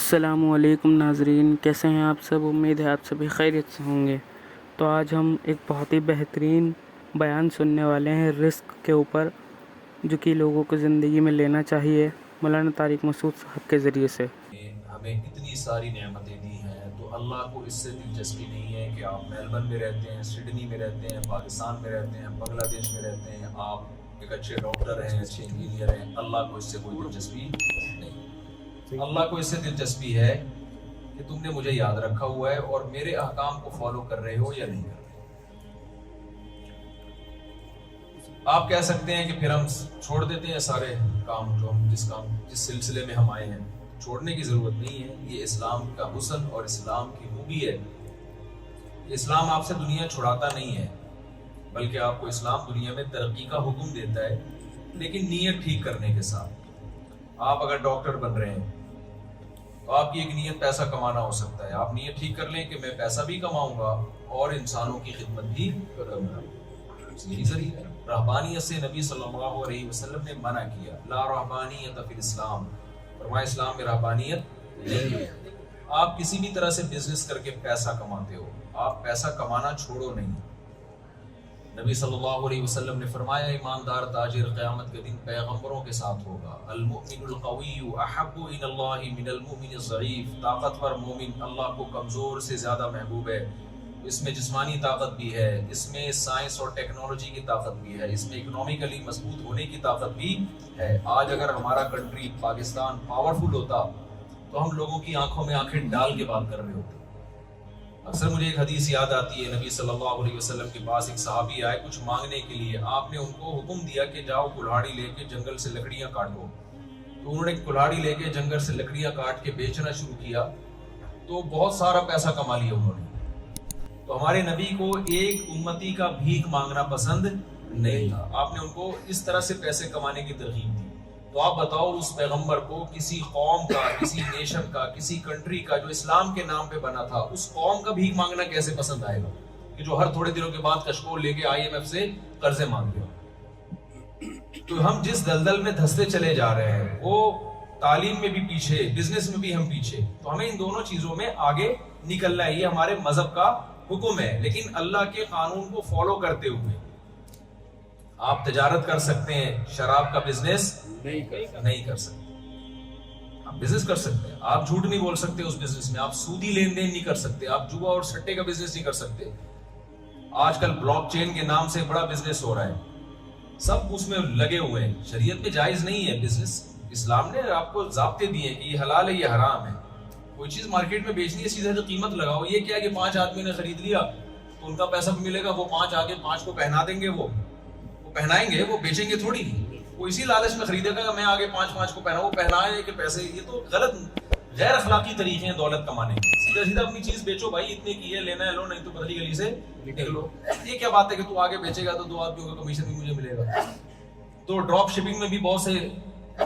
السلام علیکم ناظرین، کیسے ہیں آپ سب؟ امید ہے آپ سبھی خیریت سے ہوں گے۔ تو آج ہم ایک بہت ہی بہترین بیان سننے والے ہیں رزق کے اوپر، جو کہ لوگوں کو زندگی میں لینا چاہیے، مولانا طارق مسعود صاحب کے ذریعے سے۔ ہمیں اتنی ساری نعمتیں دی ہیں تو اللہ کو اس سے دلچسپی نہیں ہے کہ آپ میلبرن میں رہتے ہیں، سڈنی میں رہتے ہیں، پاکستان میں رہتے ہیں، بنگلہ دیش میں رہتے ہیں، آپ ایک اچھے ڈاکٹر ہیں، اچھے انجینئر ہیں۔ اللہ کو اس سے کوئی دلچسپی نہیں۔ اللہ کو اس سے دلچسپی ہے کہ تم نے مجھے یاد رکھا ہوا ہے اور میرے احکام کو فالو کر رہے ہو یا نہیں کر رہے۔ آپ کہہ سکتے ہیں کہ پھر ہم چھوڑ دیتے ہیں سارے کام جو ہم جس سلسلے میں ہم آئے ہیں۔ چھوڑنے کی ضرورت نہیں ہے۔ یہ اسلام کا حسن اور اسلام کی خوبی ہے۔ اسلام آپ سے دنیا چھڑاتا نہیں ہے، بلکہ آپ کو اسلام دنیا میں ترقی کا حکم دیتا ہے، لیکن نیت ٹھیک کرنے کے ساتھ۔ آپ اگر ڈاکٹر بن رہے ہیں تو آپ کی ایک نیت پیسہ کمانا ہو سکتا ہے۔ آپ نیت ٹھیک کر لیں کہ میں پیسہ بھی کماؤں گا اور انسانوں کی خدمت بھی کروں گا۔ یہی ذریعہ ہے۔ رہبانیت سے نبی صلی اللہ علیہ وسلم نے منع کیا، لا رہبانیت فی الاسلام، فرمایا اسلام میں رہبانیت نہیں ہے۔ آپ کسی بھی طرح سے بزنس کر کے پیسہ کماتے ہو، آپ پیسہ کمانا چھوڑو نہیں۔ نبی صلی اللہ علیہ وسلم نے فرمایا ایماندار تاجر قیامت کے دن پیغمبروں کے ساتھ ہوگا۔ المؤمن القوی احب الی اللہ من المؤمن الضعیف، طاقتور مومن اللہ کو کمزور سے زیادہ محبوب ہے۔ اس میں جسمانی طاقت بھی ہے، اس میں سائنس اور ٹیکنالوجی کی طاقت بھی ہے، اس میں اکنامکلی مضبوط ہونے کی طاقت بھی ہے۔ آج اگر ہمارا کنٹری پاکستان پاورفل ہوتا تو ہم لوگوں کی آنکھوں میں آنکھیں ڈال کے بات کر رہے ہوتے۔ اکثر مجھے ایک حدیث یاد آتی ہے، نبی صلی اللہ علیہ وسلم کے پاس ایک صحابی آئے کچھ مانگنے کے لیے۔ آپ نے ان کو حکم دیا کہ جاؤ کلہاڑی لے کے جنگل سے لکڑیاں کاٹو۔ تو انہوں نے کلہاڑی لے کے جنگل سے لکڑیاں کاٹ کے بیچنا شروع کیا، تو بہت سارا پیسہ کما لیا انہوں نے۔ تو ہمارے نبی کو ایک امتی کا بھیک مانگنا پسند نہیں تھا۔ آپ نے ان کو اس طرح سے پیسے کمانے کی ترغیب دی۔ تو آپ بتاؤ اس پیغمبر کو کسی قوم کا، کسی نیشن کا، کسی کنٹری کا جو اسلام کے نام پہ بنا تھا، اس قوم کا بھیک مانگنا کیسے پسند آئے گا کہ جو ہر تھوڑے دنوں کے بعد کشکول لے کے IMF سے قرضے مانگ گیا۔ تو ہم جس دلدل میں دھستے چلے جا رہے ہیں، وہ تعلیم میں بھی پیچھے، بزنس میں بھی ہم پیچھے۔ تو ہمیں ان دونوں چیزوں میں آگے نکلنا ہے، یہ ہمارے مذہب کا حکم ہے، لیکن اللہ کے قانون کو فالو کرتے ہوئے۔ آپ تجارت کر سکتے ہیں، شراب کا بزنس نہیں کر سکتے۔ آپ بزنس کر سکتے ہیں، آپ جھوٹ نہیں بول سکتے اس بزنس میں، آپ سودی لین دین نہیں کر سکتے، آپ جوا اور سٹے کا بزنس نہیں کر سکتے۔ آج کل بلاک چین کے نام سے بڑا بزنس ہو رہا ہے، سب اس میں لگے ہوئے ہیں۔ شریعت میں جائز نہیں ہے بزنس، اسلام نے آپ کو ضابطے دیے کہ یہ حلال ہے، یہ حرام ہے۔ کوئی چیز مارکیٹ میں بیچنی ہے، سیدھا قیمت لگاؤ۔ یہ کیا کہ 5 آدمی نے خرید لیا تو ان کا پیسہ بھی ملے گا، وہ 5 آگے 5 کو پہنا دیں گے، وہ پہنائیں گے، وہ بیچیں گے تھوڑی۔ وہ اسی لالچ میں خریدے گا میں آگے 5 کو پہنا، وہ پہنائے کہ پیسے۔ یہ تو غلط، غیر اخلاقی طریقے ہیں دولت کمانے کے۔ سیدھا سیدھا اپنی چیز بیچو بھائی، اتنے کی ہے، لینا ہے لو، نہیں تو بدلی گلی سے نکلو۔ یہ کیا بات ہے کہ تو آگے بیچے گا تو 2 آدمیوں کا کمیشن بھی مجھے ملے گا۔ تو ڈراپ شپنگ میں بھی بہت سے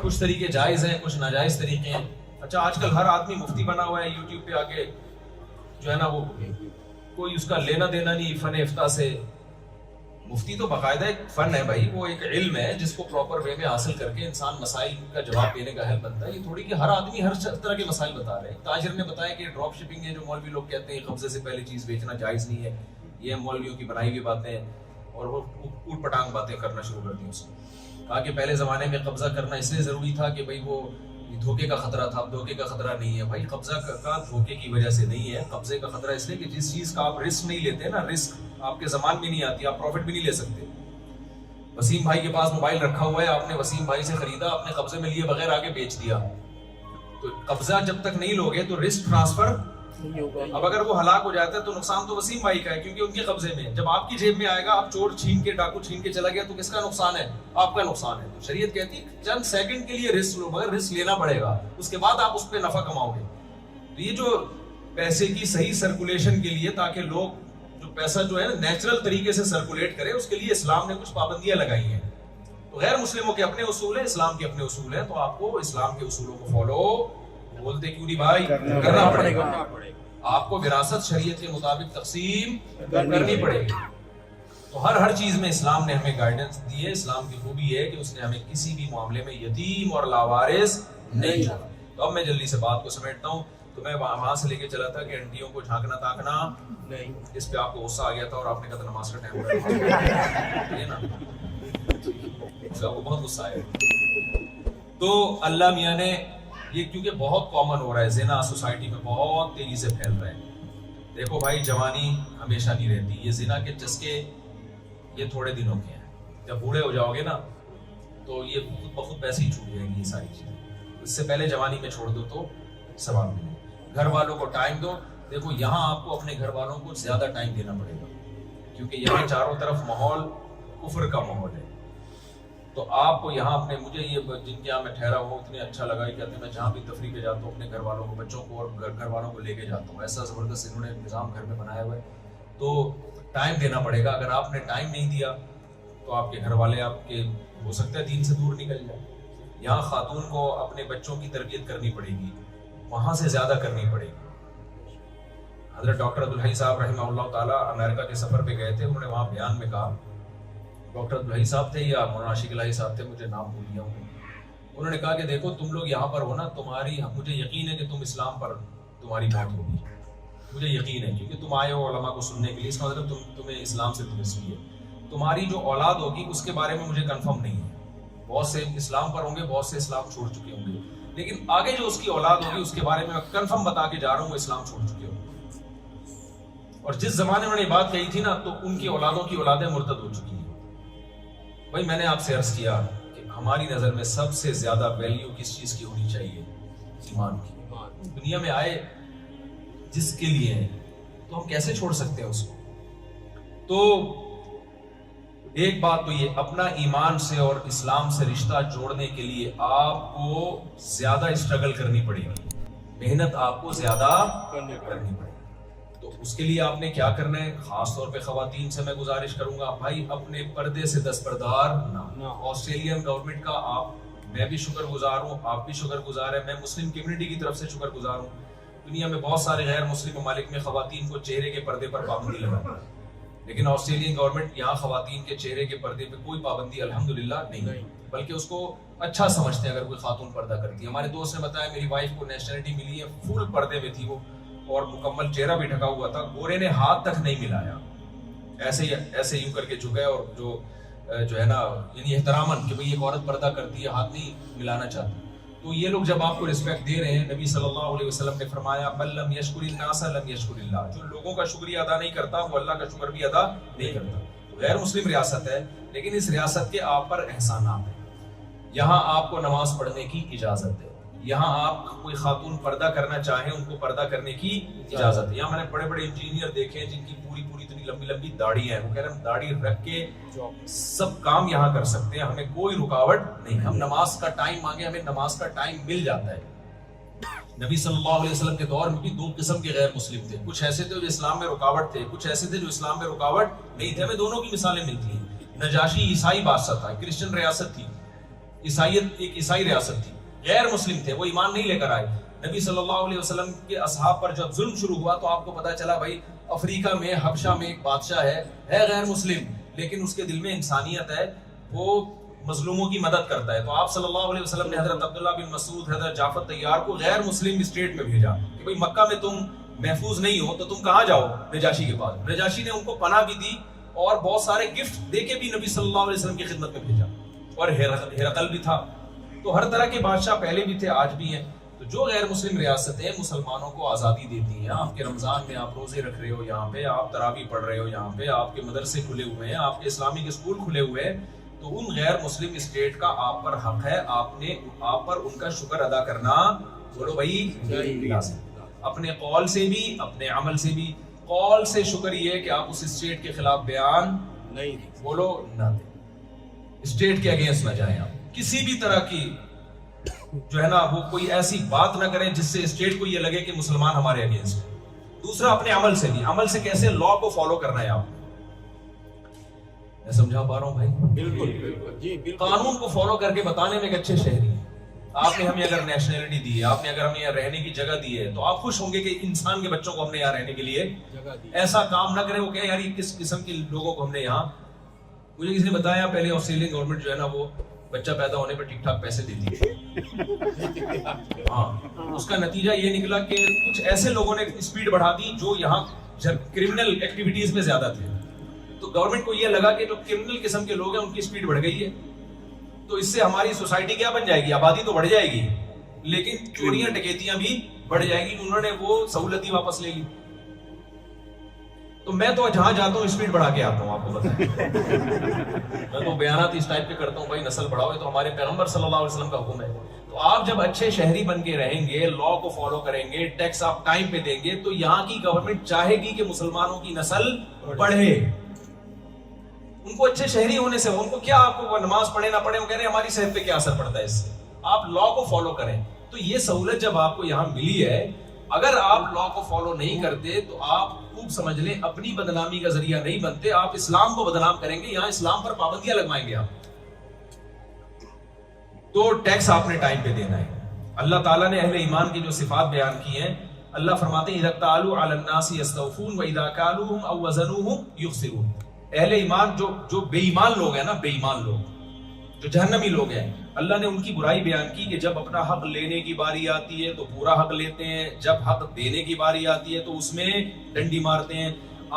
کچھ طریقے جائز ہیں، کچھ ناجائز طریقے ہیں۔ اچھا آج کل ہر آدمی مفتی بنا ہوا ہے، یوٹیوب پہ آ کے جو ہے نا، وہ کوئی اس کا لینا دینا نہیں فن افتاء سے۔ مفتی تو باقاعدہ ایک فن ہے بھائی، وہ ایک علم ہے جس کو پراپر وے میں حاصل کر کے انسان مسائل کا جواب دینے کا اہل بنتا ہے۔ یہ تھوڑی کہ ہر آدمی ہر طرح کے مسائل بتا رہے ہیں۔ تاجر نے بتایا کہ ڈراپ شپنگ ہے، جو مولوی لوگ کہتے ہیں قبضے سے پہلے چیز بیچنا جائز نہیں ہے، یہ مولویوں کی بنائی ہوئی باتیں ہیں، اور وہ اوٹ پٹانگ باتیں کرنا شروع کر دی اس نے۔ کہا کہ پہلے زمانے میں قبضہ کرنا اس لیے ضروری تھا کہ بھائی وہ دھوکے کا خطرہ تھا، اب دھوکے کا خطرہ نہیں ہے۔ بھائی قبضہ کا دھوکے کی وجہ سے نہیں ہے، قبضے کا خطرہ اس لیے کہ جس چیز کا آپ رسک نہیں لیتے نا، رسک آپ کے زمان میں نہیں آتی، آپ پروفٹ بھی نہیں لے سکتے۔ وسیم بھائی کے پاس موبائل رکھا ہوا ہے، آپ نے وسیم بھائی سے خریدا، اپنے قبضے میں لیے بغیر آگے بیچ دیا، تو قبضہ جب تک نہیں لوگے تو رسک ٹرانسفر نہیں ہوگا۔ اب اگر وہ ہلاک ہو جاتا ہے تو نقصان تو وسیم بھائی کا ہے، کیونکہ ان کے قبضے میں۔ جب آپ کی جیب میں آئے گا، آپ چور چھین کے، ڈاکو چھین کے چلا گیا، تو کس کا نقصان ہے؟ آپ کا نقصان ہے۔ تو شریعت کہتی ہے چند سیکنڈ کے لیے رسک لو، مگر رسک لینا پڑے گا، اس کے بعد آپ اس پہ نفع کماؤ گے۔ تو یہ جو پیسے کی صحیح سرکولیشن کے لیے، تاکہ لوگ جو پیسہ جو ہے نیچرل طریقے سے سرکولیٹ کرے، اس کے لیے اسلام نے کچھ پابندیاں لگائی ہیں۔ تو غیر مسلموں کے اپنے اصول ہیں، اسلام کے اپنے اصول ہیں، تو آپ کو اسلام کے اصولوں کو فالو بولتے کیوں نہیں بھائی، کرنا پڑے گا۔ آپ کو وراثت شریعت کے مطابق تقسیم کرنی پڑے گی۔ تو ہر چیز میں اسلام نے ہمیں گائیڈنس دی ہے۔ اسلام کی خوبی ہے کہ اس نے ہمیں کسی بھی معاملے میں یتیم اور لاوارث نہیں چھوڑا۔ تو اب میں جلدی سے بات کو سمیٹتا ہوں. تو میں وہاں سے لے کے چلا تھا کہ انٹیوں کو جھانکنا تاکنا نہیں. اس پہ آپ کو غصہ آ گیا تھا اور آپ نے کہا نماز کا ٹائم ہو رہا ہے نا, اس کو بہت غصہ آیا. تو اللہ میاں نے یہ, کیونکہ بہت کامن ہو رہا ہے زنا سوسائٹی میں, بہت تیزی سے پھیل رہا ہے. دیکھو بھائی, جوانی ہمیشہ نہیں رہتی. یہ زنا کے چسکے یہ تھوڑے دنوں کے ہیں. جب بوڑھے ہو جاؤ گے نا تو یہ بہت ویسے ہی چھوٹ جائیں گی یہ ساری چیزیں. اس سے پہلے جوانی میں چھوڑ دو تو ثواب ملے. گھر والوں کو ٹائم دو. دیکھو یہاں آپ کو اپنے گھر والوں کو زیادہ ٹائم دینا پڑے گا, کیونکہ یہاں چاروں طرف ماحول کفر کا ماحول ہے. تو آپ کو یہاں اپنے, مجھے یہ جن کے یہاں میں ٹھہرا ہوں اتنے اچھا لگا ہے, کہتے ہیں میں جہاں بھی تفریح پہ جاتا ہوں اپنے گھر والوں کو, بچوں کو اور گھر والوں کو لے کے جاتا ہوں. ایسا زبردست انہوں نے نظام گھر میں بنایا ہوا ہے. تو ٹائم دینا پڑے گا. اگر آپ نے ٹائم نہیں دیا تو آپ کے گھر والے آپ کے ہو سکتا ہے دین سے دور نکل جائے. یہاں خاتون کو اپنے بچوں کی تربیت کرنی پڑے گی, وہاں سے زیادہ کرنی پڑے گی. حضرت ڈاکٹر عبدالحی صاحب رحمہ اللہ تعالیٰ امریکہ کے سفر پہ گئے تھے. انہوں نے وہاں بیان میں کہا, ڈاکٹر عبدالحی صاحب تھے یا مولانا عاشق الہی صاحب تھے, مجھے نام بھول گیا ہوں. انہوں نے کہا کہ دیکھو تم لوگ یہاں پر ہو نا, مجھے یقین ہے کہ تم اسلام پر تمہاری موت ہوگی. مجھے یقین ہے, کیونکہ تم آئے ہو علماء کو سننے کے لیے, اس کا مطلب تمہیں اسلام سے دلچسپی ہے. تمہاری جو اولاد ہوگی اس کے بارے میں مجھے کنفرم نہیں ہے. بہت سے اسلام پر ہوں گے, بہت سے اسلام چھوڑ چکے ہوں گے, لیکن آگے جو اس کی اولاد ہوگی اس کے بارے میں کنفرم بتا کے جا رہا ہوں وہ اسلام چھوڑ چکے ہوں گے. اور جس زمانے میں نے بات کہی تھی نا تو ان کی اولادوں کی اولادیں مرتد ہو چکی ہیں. بھائی میں نے آپ سے عرض کیا کہ ہماری نظر میں سب سے زیادہ ویلیو کس چیز کی ہونی چاہیے؟ ایمان کی. دنیا میں آئے جس کے لیے ہیں تو ہم کیسے چھوڑ سکتے ہیں اس کو؟ تو ایک بات تو یہ, اپنا ایمان سے اور اسلام سے رشتہ جوڑنے کے لیے آپ کو زیادہ اسٹرگل کرنی پڑے گی, محنت آپ کو زیادہ کرنی پڑے گی. تو اس کے لیے آپ نے کیا کرنا ہے؟ خاص طور پہ خواتین سے میں گزارش کروں گا, بھائی اپنے پردے سے دستبردار نہ. آسٹریلین گورنمنٹ کا میں بھی شکر گزار ہوں, آپ بھی شکر گزار ہیں, میں مسلم کمیونٹی کی طرف سے شکر گزار ہوں. دنیا میں بہت سارے غیر مسلم ممالک میں خواتین کو چہرے کے پردے پر پابندی لگاتی ہے, لیکن آسٹریلین گورنمنٹ یہاں خواتین کے چہرے کے پردے پہ کوئی پابندی الحمدللہ نہیں, بلکہ اس کو اچھا سمجھتے ہیں اگر کوئی خاتون پردہ کرتی ہے. ہمارے دوست نے بتایا میری وائف کو نیشنلٹی ملی ہے, فل پردے میں تھی وہ, اور مکمل چہرہ بھی ڈھکا ہوا تھا, گورے نے ہاتھ تک نہیں ملایا, ایسے یوں کر کے جھکا, اور جو ہے نا یعنی احتراماً کہ بھئی ایک عورت پردہ کرتی ہے, ہاتھ نہیں ملانا چاہتی. تو یہ لوگ جب آپ کو رسپیکٹ دے رہے ہیں, نبی صلی اللہ علیہ وسلم نے فرمایا من لم یشکر الناس لم یشکر اللہ, جو لوگوں کا شکریہ ادا نہیں کرتا وہ اللہ کا شکر بھی ادا نہیں کرتا. غیر مسلم ریاست ہے لیکن اس ریاست کے آپ پر احسانات ہیں. یہاں آپ کو نماز پڑھنے کی اجازت ہے, یہاں آپ کوئی خاتون پردہ کرنا چاہیں ان کو پردہ کرنے کی اجازت ہے. یہاں میں نے بڑے بڑے انجینئر دیکھے ہیں جن کی پوری اتنی لمبی لمبی داڑھی ہیں, وہ کہہ رہے ہیں داڑھی رکھ کے سب کام یہاں کر سکتے ہیں, ہمیں کوئی رکاوٹ نہیں. ہم نماز کا ٹائم مانگے ہمیں نماز کا ٹائم مل جاتا ہے. نبی صلی اللہ علیہ وسلم کے دور میں بھی دو قسم کے غیر مسلم تھے, کچھ ایسے تھے جو اسلام میں رکاوٹ تھے, کچھ ایسے تھے جو اسلام میں رکاوٹ نہیں تھے. ہمیں دونوں کی مثالیں ملتی ہیں. نجاشی عیسائی بادشاہ تھا, کرسچن ریاست تھی, عیسائیت ایک عیسائی ریاست تھی, غیر مسلم تھے, وہ ایمان نہیں لے کر آئے. نبی صلی اللہ علیہ وسلم کے اصحاب پر جب ظلم شروع ہوا تو آپ کو پتا چلا بھائی افریقہ میں حبشہ میں ایک بادشاہ ہے غیر مسلم, لیکن اس کے دل میں انسانیت ہے, وہ مظلوموں کی مدد کرتا ہے. تو آپ صلی اللہ علیہ وسلم نے حضرت عبداللہ بن مسعود, حضرت جعفر طیار کو غیر مسلم اسٹیٹ میں بھیجا کہ بھئی مکہ میں تم محفوظ نہیں ہو تو تم کہاں جاؤ؟ نجاشی کے پاس. نجاشی نے ان کو پناہ بھی دی اور بہت سارے گفٹ دے کے بھی نبی صلی اللہ علیہ وسلم کی خدمت میں بھیجا, اور ہرقل بھی تھا. تو ہر طرح کے بادشاہ پہلے بھی تھے, آج بھی ہیں. تو جو غیر مسلم ریاستیں مسلمانوں کو آزادی دیتی ہیں, آپ کے رمضان میں آپ روزے رکھ رہے ہو, یہاں پہ آپ تراویح پڑھ رہے ہو, یہاں پہ آپ کے مدرسے کھلے ہوئے ہیں, آپ کے اسلامی کے اسکول کھلے ہوئے ہیں, تو ان غیر مسلم اسٹیٹ کا آپ پر حق ہے, آپ پر ان کا شکر ادا کرنا. بولو بھائی, اپنے قول سے بھی اپنے عمل سے بھی. قول سے شکر یہ ہے کہ آپ اس اسٹیٹ کے خلاف بیان نہیں, بولو نہ دیں, اسٹیٹ کے اگینسٹ نہ جائیں, آپ کسی بھی طرح کی جو ہے نا وہ کوئی ایسی بات نہ کریں جس سے اسٹیٹ کو یہ لگے کہ مسلمان ہمارے اگینسٹ ہے. دوسرا اپنے عمل سے بھی, عمل سے کیسے؟ لا کو فالو کرنا ہے. آپ میں سمجھا پا رہا ہوں بھائی؟ بالکل جی, قانون کو فالو کر کے بتانے میں ایک اچھے شہری ہیں. آپ نے ہمیں اگر نیشنلٹی دی ہے, آپ نے اگر ہمیں یہاں رہنے کی جگہ دی ہے, تو آپ خوش ہوں گے کہ انسان کے بچوں کو ہم نے یہاں رہنے کے لیے جگہ دی. ایسا کام نہ کریں وہ کہیں یار یہ کس قسم کے لوگوں کو ہم نے یہاں. مجھے کسی نے بتایا پہلے آسٹریلین گورنمنٹ جو ہے نا وہ بچہ پیدا ہونے پر ٹھیک ٹھاک پیسے دیتی ہے, ہاں اس کا نتیجہ یہ نکلا کہ کچھ ایسے لوگوں نے اسپیڈ بڑھا دی جو یہاں کرمنل ایکٹیویٹیز میں زیادہ تھے. تو گورنمنٹ کو یہ لگا کہ جو کرمنل قسم کے لوگ ہیں ان کی اسپیڈ بڑھ گئی ہے, تو اس سے ہماری سوسائٹی کیا بن جائے گی, آبادی تو بڑھ جائے گی لیکن چوریاں ڈکیتیاں بھی بڑھ جائیں گی. انہوں نے وہ سہولت ہی واپس لے لی. تو میں تو جہاں جاتا ہوں اسپیڈ بڑھا کے آتا ہوں, آپ کو بتائیں. میں تو بیانات اس ٹائپ کے کرتا ہوں, بھائی نسل بڑھاؤ, تو ہمارے پیغمبر صلی اللہ علیہ وسلم کا حکم ہے. تو آپ جب اچھے شہری بن کے رہیں گے, لا کو فالو کریں گے, ٹیکس آپ ٹائم پہ دیں گے, تو یہاں کی گورنمنٹ چاہے گی کہ مسلمانوں کی نسل بڑھے. ان کو اچھے شہری ہونے سے, ان کو کیا, آپ کو نماز پڑھے نہ پڑھے, وہ کہہ رہے ہیں ہماری صحت پہ کیا اثر پڑتا ہے اس سے, آپ لا کو فالو کریں. تو یہ سہولت جب آپ کو یہاں ملی ہے, اگر آپ لا کو فالو نہیں کرتے تو آپ خوب سمجھ لیں اپنی بدنامی کا ذریعہ نہیں بنتے, آپ اسلام کو بدنام کریں گے. یہاں اسلام پر پابندیاں لگوائیں گے آپ. تو ٹیکس آپ نے ٹائم پہ دینا ہے. اللہ تعالیٰ نے اہل ایمان کی جو صفات بیان کی ہیں, اللہ فرماتے ہیں اذا اکتالوا علی الناس یستوفون واذا کالوهم او وزنوهم یخسرون. اہل ایمان جو بے ایمان لوگ ہیں نا, بے ایمان لوگ جو جہنمی لوگ ہیں, اللہ نے ان کی برائی بیان کی کہ جب اپنا حق لینے کی باری آتی ہے تو پورا حق لیتے ہیں, جب حق دینے کی باری آتی ہے تو اس میں ڈنڈی مارتے ہیں.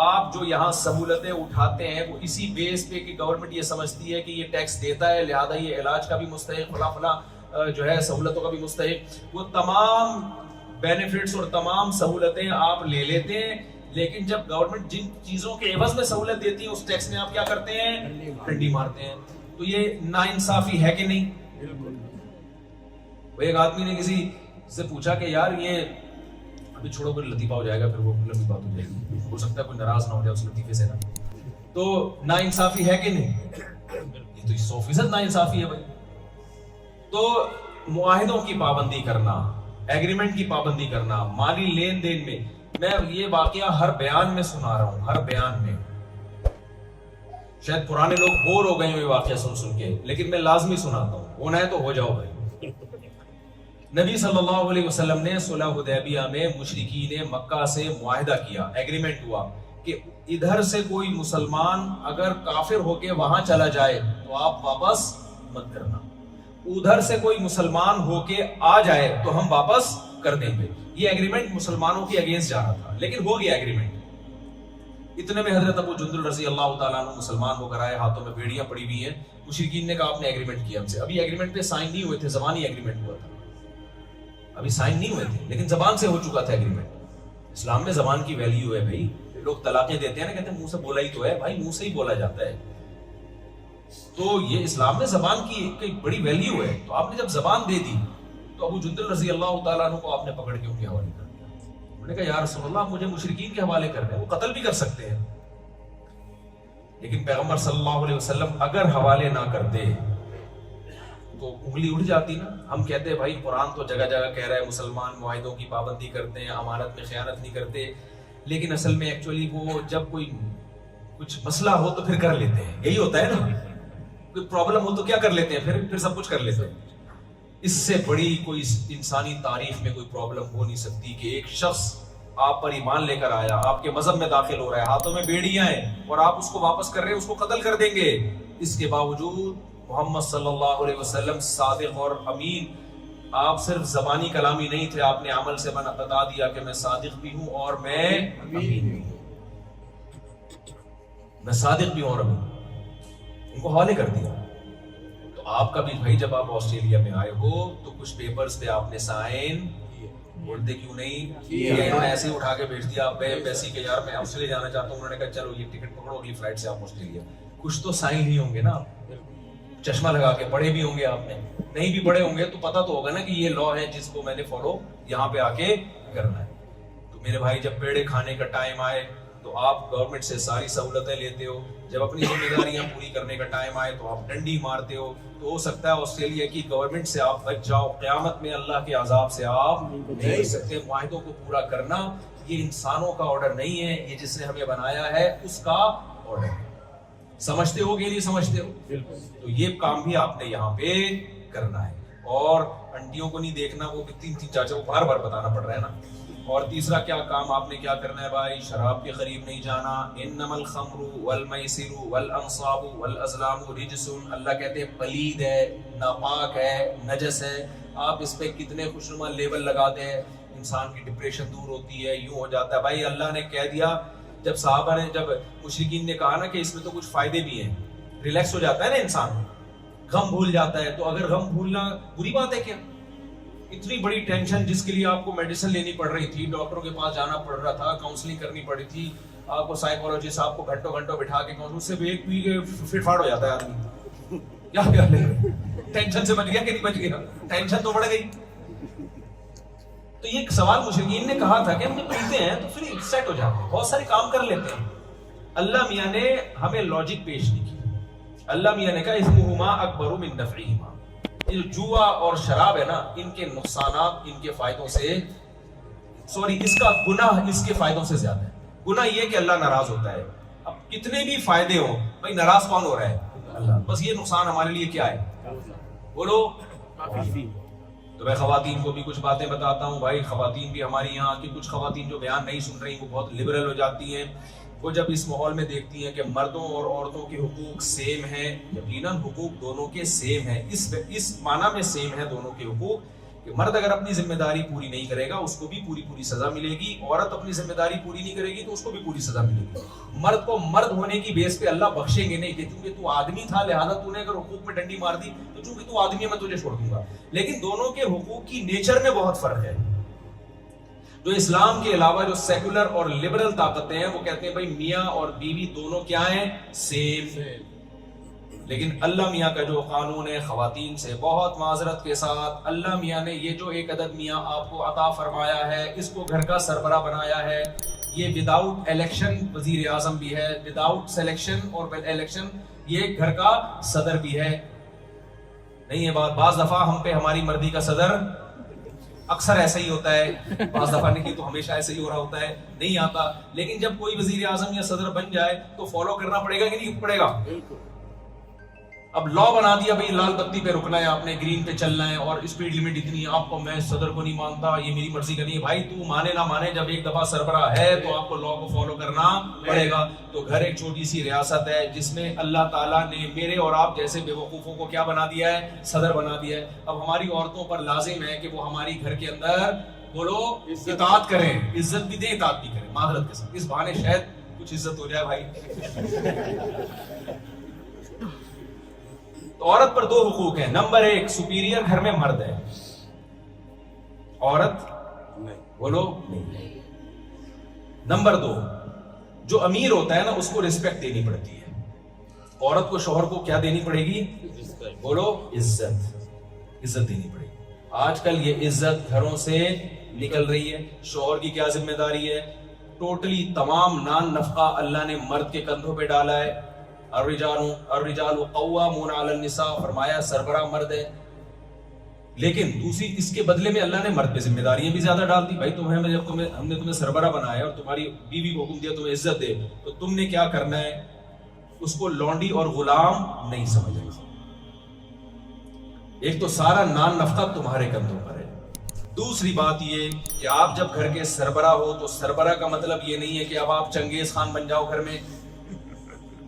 آپ جو یہاں سہولتیں اٹھاتے ہیں وہ اسی بیس پہ کہ گورنمنٹ یہ سمجھتی ہے کہ یہ ٹیکس دیتا ہے لہذا یہ علاج کا بھی مستحق, فلاں فلاں جو ہے سہولتوں کا بھی مستحق. وہ تمام بینیفٹس اور تمام سہولتیں آپ لے لیتے ہیں, لیکن جب گورنمنٹ جن چیزوں کے عوض میں سہولت دیتی ہے اس ٹیکس میں آپ کیا کرتے ہیں, ڈنڈی مارتے ہیں. تو یہ ناانصافی ہے کہ نہیں؟ وہ ایک آدمی نے کسی سے پوچھا کہ یار یہ ابھی چھوڑو, کوئی لطیفہ ہو جائے گا, پھر وہ لمبی بات ہو جائے گی, ہو سکتا ہے کوئی ناراض نہ ہو جائے اس لطیفے سے نا. تو ناانصافی ہے کہ نہیں؟ یہ تو 100% ناانصافی ہے بھائی. تو معاہدوں کی پابندی کرنا, ایگریمنٹ کی پابندی کرنا, مالی لین دین میں یہ واقعہ ہر بیان میں سنا رہا ہوں, ہر بیان میں. شاید پرانے لوگ بور ہو گئے ہیں یہ واقعہ سن کے, لیکن میں لازمی سناتا ہوں, ہونا ہے تو ہو جاؤ بھائی. نبی صلی اللہ علیہ وسلم نے صلح حدیبیہ میں مشرکین مکہ سے معاہدہ کیا, ایگریمنٹ ہوا کہ ادھر سے کوئی مسلمان اگر کافر ہو کے وہاں چلا جائے تو آپ واپس مت کرنا, ادھر سے کوئی مسلمان ہو کے آ جائے تو ہم واپس کر دیں گے. یہ ایگریمنٹ مسلمانوں کے اگینسٹ جا رہا تھا, لیکن ہو گیا ایگریمنٹ. اتنے میں حضرت ابو جندل رضی اللہ تعالیٰ عنہ مسلمان ہو کر آئے, ہاتھوں میں بیڑیاں پڑی ہوئی ہیں. مشرکین نے کہا آپ نے ایگریمنٹ کیا ہم سے, ابھی ایگریمنٹ پہ سائن نہیں ہوئے تھے, زبانی ایگریمنٹ ہوا تھا, ابھی سائن نہیں ہوئے تھے, لیکن زبان سے ہو چکا تھا ایگریمنٹ. اسلام میں زبان کی ویلیو ہے بھائی. لوگ طلاقیں دیتے ہیں نا, کہتے ہیں منہ سے بولا ہی تو ہے, بھائی منہ سے ہی بولا جاتا ہے. تو یہ اسلام میں زبان کی ایک بڑی ویلیو ہے. تو آپ نے جب زبان دے دی تو ابو جندل رضی اللہ تعالیٰ عنہ کو آپ نے پکڑ کے ان کے حوالے کر دیا. انہوں نے کہا یا رسول اللہ مجھے مشرکین کے حوالے کر دیں, وہ قتل بھی کر سکتے ہیں. لیکن پیغمبر صلی اللہ علیہ وسلم اگر حوالے نہ کرتے تو انگلی اٹھ جاتی نا. ہم کہتے ہیں بھائی قرآن تو جگہ جگہ کہہ رہا ہے مسلمان معاہدوں کی پابندی کرتے ہیں, امانت میں خیانت نہیں کرتے, لیکن اصل میں ایکچولی وہ جب کوئی کچھ مسئلہ ہو تو پھر کر لیتے ہیں. یہی ہوتا ہے نا, کوئی پرابلم ہو تو کیا کر لیتے ہیں, پھر سب کچھ کر لیتے ہیں. اس سے بڑی کوئی انسانی تاریخ میں کوئی پرابلم ہو نہیں سکتی کہ ایک شخص آپ پر ایمان لے کر آیا, آپ کے مذہب میں داخل ہو رہا ہے, ہاتھوں میں بیڑیاں ہیں اور آپ اس کو واپس کر رہے ہیں, اس کو قتل کر دیں گے. اس کے باوجود محمد صلی اللہ علیہ وسلم صادق اور امین, آپ صرف زبانی کلامی نہیں تھے, آپ نے عمل سے بتا دیا کہ میں صادق بھی ہوں اور میں امین بھی ہوں, میں صادق بھی ہوں اور امین. ان کو حوالے کر دیا. تو آپ کا بھی بھائی جب آپ آسٹریلیا میں آئے ہو تو کچھ پیپرز پہ آپ نے سائن بولتے کیوں نہیں, انہوں نے ایسے اٹھا کے بھیج دیا بے ایمبیسی کہ یار میں آسٹریلیا جانا چاہتا ہوں. انہوں نے کہا چلو یہ ٹکٹ پکڑو, اگلی فلائٹ سے آپ آسٹریلیا. کچھ تو سائن ہی ہوں گے نا, چشمہ لگا کے پڑھے بھی ہوں گے آپ نے, نہیں بھی پڑھے ہوں گے تو پتہ تو ہوگا نا کہ یہ لا ہے جس کو میں نے فالو یہاں پہ آ کے کرنا ہے. تو میرے بھائی جب پیڑے کھانے کا ٹائم آئے تو آپ گورنمنٹ سے ساری سہولتیں لیتے ہو, جب اپنی ذمہ داریاں پوری کرنے کا ٹائم آئے تو آپ ڈنڈی مارتے ہو. تو ہو سکتا ہے آسٹریلیا کی گورنمنٹ سے آپ بچ جاؤ, قیامت میں اللہ کے عذاب سے آپ نہیں بچ سکتے. معاہدوں کو پورا کرنا یہ انسانوں کا آرڈر نہیں ہے, یہ جس نے ہمیں بنایا ہے اس کا آرڈر ہے. سمجھتے ہو کہ نہیں سمجھتے ہو؟ تو یہ کام بھی آپ نے یہاں پہ کرنا ہے. اور انٹیوں کو نہیں دیکھنا, وہ تین چاچا کو بار بار بتانا پڑ رہا ہے نا. اور تیسرا کیا کام آپ نے کیا کرنا ہے بھائی, شراب کے قریب نہیں جانا. انما الخمر والمیسر والانصاب والازلام رجس, اللہ کہتے ہیں پلید ہے, ناپاک ہے, نجس ہے. آپ اس پہ کتنے خوشنما لیبل لگاتے ہیں، انسان کی ڈپریشن دور ہوتی ہے، یوں ہو جاتا ہے. بھائی اللہ نے کہہ دیا، جب صحابہ نے، جب مشرکین نے کہا نا کہ اس میں تو کچھ فائدے بھی ہیں، ریلیکس ہو جاتا ہے نا انسان، غم بھول جاتا ہے. تو اگر غم بھولنا بری بات ہے کیا؟ اتنی بڑی ٹینشن جس کے لیے آپ کو میڈیسن لینی پڑ رہی تھی، ڈاکٹروں کے پاس جانا پڑ رہا تھا، کاؤنسلنگ کرنی پڑی تھی، آپ کو سائیکولوجسٹ آپ کو گھنٹوں گھنٹوں بٹھا کے اس سے ایک پی کے فٹ فاٹ ہو جاتا ہے آدمی. کیا خیال ہے؟ ٹینشن سے بچ گیا کہ نہیں بچ گیا؟ ٹینشن تو بڑھ گئی. تو یہ سوال مشرکین نے کہا تھا کہ ہم جب پیتے ہیں تو پھر سیٹ ہو جاتے ہیں، بہت سارے کام کر لیتے ہیں. اللہ میاں نے ہمیں لاجک پیش نہیں کی. اللہ میاں نے کہا اسمہما اکبر من نفعہما. یہ جوا اور شراب ہے نا، ان کے نقصانات ان کے فائدوں سے، سوری اس کا گناہ اس کے فائدوں سے زیادہ ہے. گناہ یہ کہ اللہ ناراض ہوتا ہے. اب کتنے بھی فائدے ہوں، بھائی ناراض کون ہو رہا ہے؟ اللہ. بس یہ نقصان ہمارے لیے کیا ہے؟ بولو. تو میں خواتین کو بھی کچھ باتیں بتاتا ہوں. بھائی خواتین بھی ہماری یہاں کی کچھ خواتین جو بیان نہیں سن رہی وہ بہت لبرل ہو جاتی ہیں. وہ جب اس ماحول میں دیکھتی ہیں کہ مردوں اور عورتوں کے حقوق سیم ہیں، یقیناً حقوق دونوں کے سیم ہیں، اس معنی میں سیم ہیں دونوں کے حقوق کہ مرد اگر اپنی ذمہ داری پوری نہیں کرے گا اس کو بھی پوری سزا ملے گی، عورت اپنی ذمہ داری پوری نہیں کرے گی تو اس کو بھی پوری سزا ملے گی. مرد کو مرد ہونے کی بیس پہ اللہ بخشیں گے نہیں کہ چونکہ تو آدمی تھا لہذا تو نے اگر حقوق میں ڈنڈی مار دی تو چونکہ تو آدمی ہے میں تجھے چھوڑ دوں گا. لیکن دونوں کے حقوق کی نیچر میں بہت فرق ہے. جو اسلام کے علاوہ جو سیکولر اور لبرل طاقتیں ہیں وہ کہتے ہیں بھائی میاں اور بیوی دونوں کیا ہیں؟ سیم. لیکن اللہ میاں کا جو قانون ہے خواتین سے، بہت معذرت کے ساتھ، اللہ میاں نے یہ جو ایک عدد میاں آپ کو عطا فرمایا ہے، اس کو گھر کا سربراہ بنایا ہے. یہ وداؤٹ الیکشن وزیر اعظم بھی ہے، وداؤٹ سلیکشن اور الیکشن یہ گھر کا صدر بھی ہے. نہیں ہے بات؟ بعض دفعہ ہم پہ ہماری مرضی کا صدر اکثر ایسا ہی ہوتا ہے، بعض دفعہ نہیں تو ہمیشہ ایسا ہی ہو رہا ہوتا ہے، نہیں آتا. لیکن جب کوئی وزیر اعظم یا صدر بن جائے تو فالو کرنا پڑے گا کہ نہیں پڑے گا؟ اب لا بنا دیا بھائی لال بتی پہ رکنا ہے، آپ نے گرین پہ چلنا ہے اور اسپیڈ لمٹ اتنی ہے، آپ کو میں صدر کو نہیں مانتا، یہ میری مرضی کا نہیں ہے. بھائی تو مانے نہ مانے جب ایک دفعہ سربراہ ہے تو آپ کو لا کو فالو کرنا پڑے گا. تو گھر ایک چھوٹی سی ریاست ہے جس میں اللہ تعالیٰ نے میرے اور آپ جیسے بے وقوفوں کو کیا بنا دیا ہے؟ صدر بنا دیا ہے. اب ہماری عورتوں پر لازم ہے کہ وہ ہماری گھر کے اندر بولو اطاعت کریں، عزت بھی دیں اطاعت بھی کریں معذرت کے ساتھ. اس بہانے شاید کچھ عزت ہو جائے بھائی. عورت پر دو حقوق ہیں. نمبر ایک، سپیریئر گھر میں مرد ہے، عورت بولو نہیں. نمبر دو، جو امیر ہوتا ہے نا اس کو رسپیکٹ دینی پڑتی ہے. عورت کو شوہر کو کیا دینی پڑے گی؟ بولو عزت دینی پڑے گی. آج کل یہ عزت گھروں سے نکل رہی ہے. شوہر کی کیا ذمہ داری ہے؟ ٹوٹلی تمام نان نفقہ اللہ نے مرد کے کندھوں پہ ڈالا ہے. الرجال قوامون علی النساء فرمایا سربراہ مرد ہے. لیکن دوسری اس کے بدلے میں اللہ نے مرد پہ ذمہ داریاں بھی زیادہ ڈال دی. بھائی جب ہم نے تمہیں سربراہ بنایا اور تمہاری بیوی کو حکم دیا تمہیں عزت دے تو تم نے کیا کرنا ہے؟ اس کو لونڈی اور غلام نہیں سمجھنا. ایک تو سارا نان نفقہ تمہارے کندھوں پر ہے. دوسری بات یہ کہ آپ جب گھر کے سربراہ ہو تو سربراہ کا مطلب یہ نہیں ہے کہ اب آپ چنگیز خان بن جاؤ گھر میں.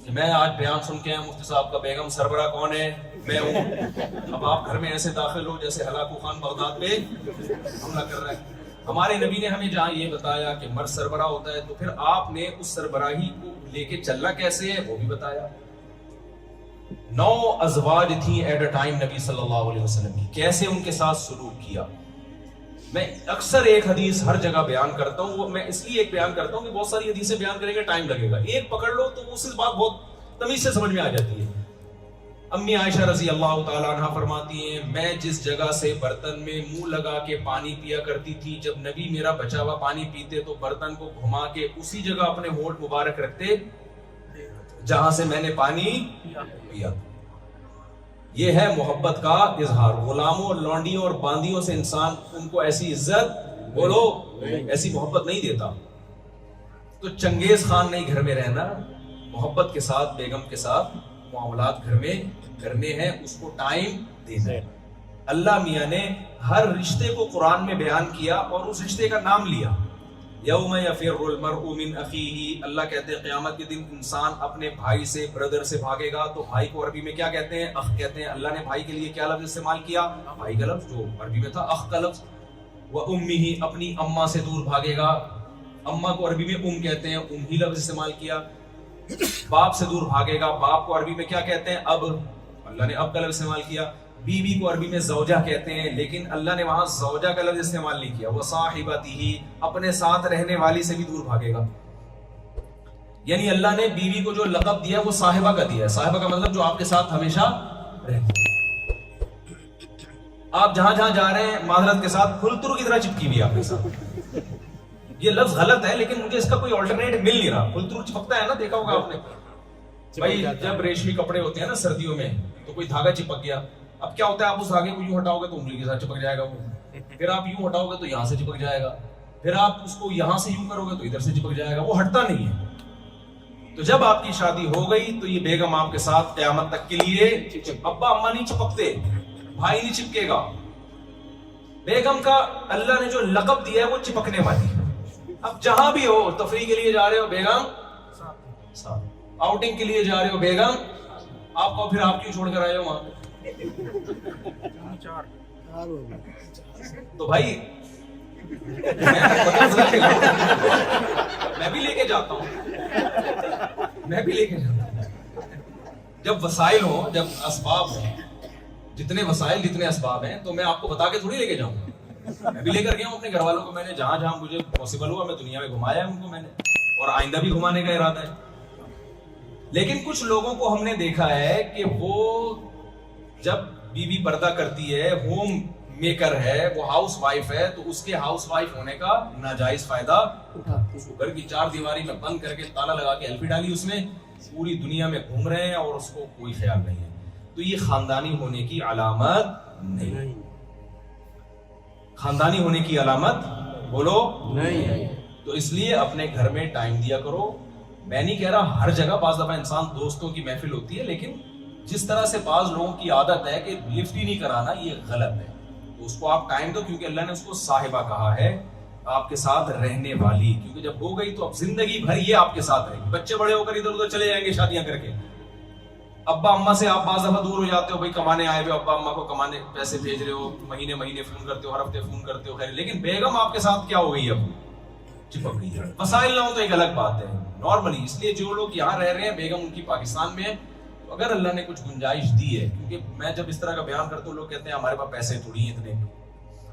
میں آج بیان سن کے مفتی صاحب کا بیگم سربراہ کون ہے؟ میں ہوں. اب آپ گھر میں ایسے داخل ہو جیسے ہلاکو خان بغداد پہ حملہ کر رہا ہے. ہمارے نبی نے ہمیں جہاں یہ بتایا کہ مرد سربراہ ہوتا ہے تو پھر آپ نے اس سربراہی کو لے کے چلنا کیسے ہے وہ بھی بتایا. 9 ازواج تھیں ایٹ اے ٹائم نبی صلی اللہ علیہ وسلم کی، کیسے ان کے ساتھ سلوک کیا. میں اکثر ایک حدیث ہر جگہ بیان کرتا ہوں، وہ میں اس لیے ایک بیان کرتا ہوں کہ بہت ساری حدیثیں بیان کریں گے ٹائم لگے گا. ایک پکڑ لو تو اس بات بہت تمیز سے سمجھ میں آ جاتی ہے. امی عائشہ رضی اللہ تعالیٰ عنہ فرماتی ہیں میں جس جگہ سے برتن میں منہ لگا کے پانی پیا کرتی تھی، جب نبی میرا بچا ہوا پانی پیتے تو برتن کو گھما کے اسی جگہ اپنے ہونٹ مبارک رکھتے جہاں سے میں نے پانی پیا. یہ ہے محبت کا اظہار. غلاموں اور لونڈیوں اور باندیوں سے انسان ان کو ایسی عزت بولو ایسی محبت نہیں دیتا. تو چنگیز خان نہیں گھر میں رہنا، محبت کے ساتھ بیگم کے ساتھ معاملات گھر میں کرنے ہیں، اس کو ٹائم دینا ہے. اللہ میاں نے ہر رشتے کو قرآن میں بیان کیا اور اس رشتے کا نام لیا. یوم یفر المرء من اخیہ، اللہ کہتے ہیں قیامت کے دن انسان اپنے بھائی سے، برادر سے بھاگے گا. تو بھائی کو عربی میں کیا کہتے ہیں؟ اخ کہتے ہیں. اللہ نے بھائی کے لیے کیا لفظ استعمال کیا؟ بھائی کا لفظ، جو عربی میں تھا اخ کا لفظ. وَأُمِّهِ، اپنی اماں سے دور بھاگے گا. اماں کو عربی میں کہتے ہیں، ہی لفظ استعمال کیا. باپ سے دور بھاگے گا. باپ کو عربی میں کیا کہتے ہیں؟ اب. اللہ نے اب کا لفظ استعمال کیا. بیوی کو عربی میں زوجہ کہتے ہیں، لیکن اللہ نے وہاں زوجہ کا لفظ استعمال نہیں کیا. وَصَاحِبَتِهِ، اپنے ساتھ رہنے والی سے بھی دور بھاگے گا. یعنی اللہ نے بیوی کو جو لقب دیا وہ صاحبہ کا دیا ہے. صاحبہ کا مطلب جو آپ کے ساتھ ہمیشہ رہتی ہے. آپ جہاں جہاں جا رہے ہیں معذرت کے ساتھ پھلترو کی طرح چپکی ہوئی آپ کے ساتھ. یہ لفظ غلط ہے لیکن مجھے اس کا کوئی آلٹرنیٹ مل نہیں رہا. پھلترو چپکتا ہے نا، دیکھا ہوگا آپ نے بھائی، جب ریشمی کپڑے ہوتے ہیں نا سردیوں میں تو کوئی دھاگا چپک گیا. اب کیا ہوتا ہے، آپ اس دھاگے کو یوں ہٹاؤ گے تو انگلی کے ساتھ چپک جائے گا وہ، پھر آپ یوں ہٹاؤ گے تو یہاں سے چپک جائے گا، پھر آپ اس کو یہاں سے یوں کرو گے تو ادھر سے چپک جائے گا، وہ ہٹتا نہیں ہے. تو جب آپ کی شادی ہو گئی تو یہ بیگم آپ کے ساتھ قیامت تک کے لیے، ابا اما نہیں چپکتے، بھائی نہیں چپکے گا. بیگم کا اللہ نے جو لقب دیا ہے وہ چپکنے والی. اب جہاں بھی ہو، تفریح کے لیے جا رہے ہو بیگم ساتھ، آؤٹنگ کے لیے جا رہے ہو بیگم، آپ کو پھر آپ کیوں چھوڑ کر آئے ہو وہاں پہ؟ تو بھائی میں بھی لے کے جاتا ہوں، میں بھی لے کے جاتا ہوں. جب وسائل ہوں، جب اسباب ہوں، جتنے وسائل جتنے اسباب ہیں، تو میں آپ کو بتا کے تھوڑی لے کے جاؤں گا. میں بھی لے کر گیا ہوں اپنے گھر والوں کو. میں نے جہاں جہاں مجھے پاسبل ہوا میں دنیا میں گھمایا ہے ان کو میں نے، اور آئندہ بھی گھمانے کا ارادہ ہے. لیکن کچھ لوگوں کو ہم نے دیکھا ہے کہ وہ جب بیوی پردہ کرتی ہے، ہوم میکر ہے، وہ ہاؤس وائف ہے، تو اس کے ہاؤس وائف ہونے کا ناجائز فائدہ اٹھاتے. اس کو گھر کی چار دیواری میں بند کر کے تالا لگا کے ایلفی ڈالی اس میں، پوری دنیا میں گھوم رہے ہیں اور اس کو کوئی خیال نہیں ہے. تو یہ خاندانی ہونے کی علامت نہیں. خاندانی ہونے کی علامت بولو نہیں. تو اس لیے اپنے گھر میں ٹائم دیا کرو. میں نہیں کہہ رہا ہر جگہ، بعض دفعہ انسان دوستوں کی محفل ہوتی ہے، لیکن جس طرح سے بعض لوگوں کی عادت ہے کہ لفٹ ہی نہیں کرانا، یہ غلط ہے. تو اس کو آپ ٹائم دو، کیونکہ اللہ نے اس کو صاحبہ کہا ہے، آپ کے ساتھ رہنے والی. کیونکہ جب ہو گئی تو اب زندگی بھر یہ آپ کے ساتھ رہے گی. بچے بڑے ہو کر ادھر ادھر چلے جائیں گے شادیاں کر کے. ابا اما سے آپ بعض دفعہ دور ہو جاتے ہو، بھائی کمانے آئے ہوئے ابا اما کو کمانے پیسے بھیج رہے ہو، مہینے مہینے فون کرتے ہو، ہر ہفتے فون کرتے ہو، خیر. لیکن بیگم آپ کے ساتھ کیا ہو گئی، اب چپک گئی ہے. مسائل نہ ہو تو ایک الگ بات ہے نارملی. اس لیے جو لوگ یہاں رہ رہے ہیں، بیگم ان کی پاکستان میں ہے، تو اگر اللہ نے کچھ گنجائش دی ہے، کیونکہ میں جب اس طرح کا بیان کرتا ہوں لوگ کہتے ہیں ہمارے پاس پیسے تھوڑی ہیں اتنے،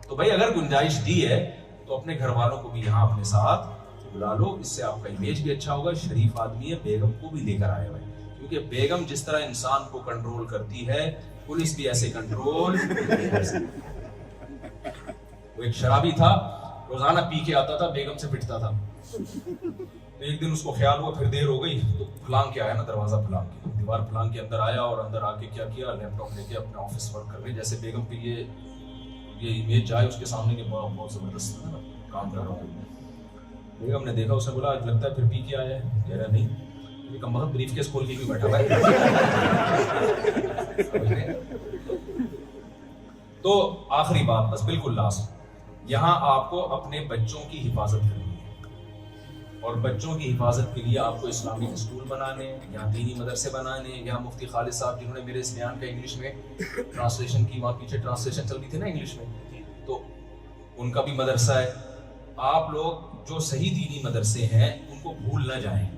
تو بھائی اگر گنجائش دی ہے تو اپنے گھر والوں کو بھی یہاں اپنے ساتھ بلا لو. اس سے آپ کا امیج بھی اچھا ہوگا. شریف آدمی ہے، بیگم کو بھی لے کر آئے ہوئے، کیونکہ بیگم جس طرح انسان کو کنٹرول کرتی ہے، پولیس بھی ایسے کنٹرول نہیں کر سکتی. وہ ایک شرابی تھا، روزانہ پی کے آتا تھا، بیگم سے پٹتا تھا. تو ایک دن اس کو خیال ہوا پھر دیر ہو گئی تو پھلانگ کے آیا نا، دروازہ پھلانگ کے، دیوار پھلانگ کے اندر آیا، اور اندر آ کے کیا کیا، لیپ ٹاپ لے کے اپنا آفس ورک کر رہے، جیسے بیگم پہ یہ امیج جائے اس کے سامنے کہ بہت زبردست کام کر رہا ہوں. بیگم نے دیکھا، اس نے بولا آج لگتا ہے پھر پی کے آیا ہے. کہہ رہا نہیں، کم وقت بریف کیس کھول کے کیوں بیٹھا ہوا ہے. تو آخری بات، بس بالکل لاسٹ، یہاں آپ کو اپنے بچوں کی حفاظت کرنی ہے، اور بچوں کی حفاظت کے لیے آپ کو اسلامک اسکول بنانے یا دینی مدرسے بنانے. یا مفتی خالد صاحب جنہوں نے میرے اس بیان کا انگلش میں ٹرانسلیشن کی، وہاں پیچھے ٹرانسلیشن چل رہی تھی نا انگلش میں، تو ان کا بھی مدرسہ ہے. آپ لوگ جو صحیح دینی مدرسے ہیں ان کو بھول نہ جائیں،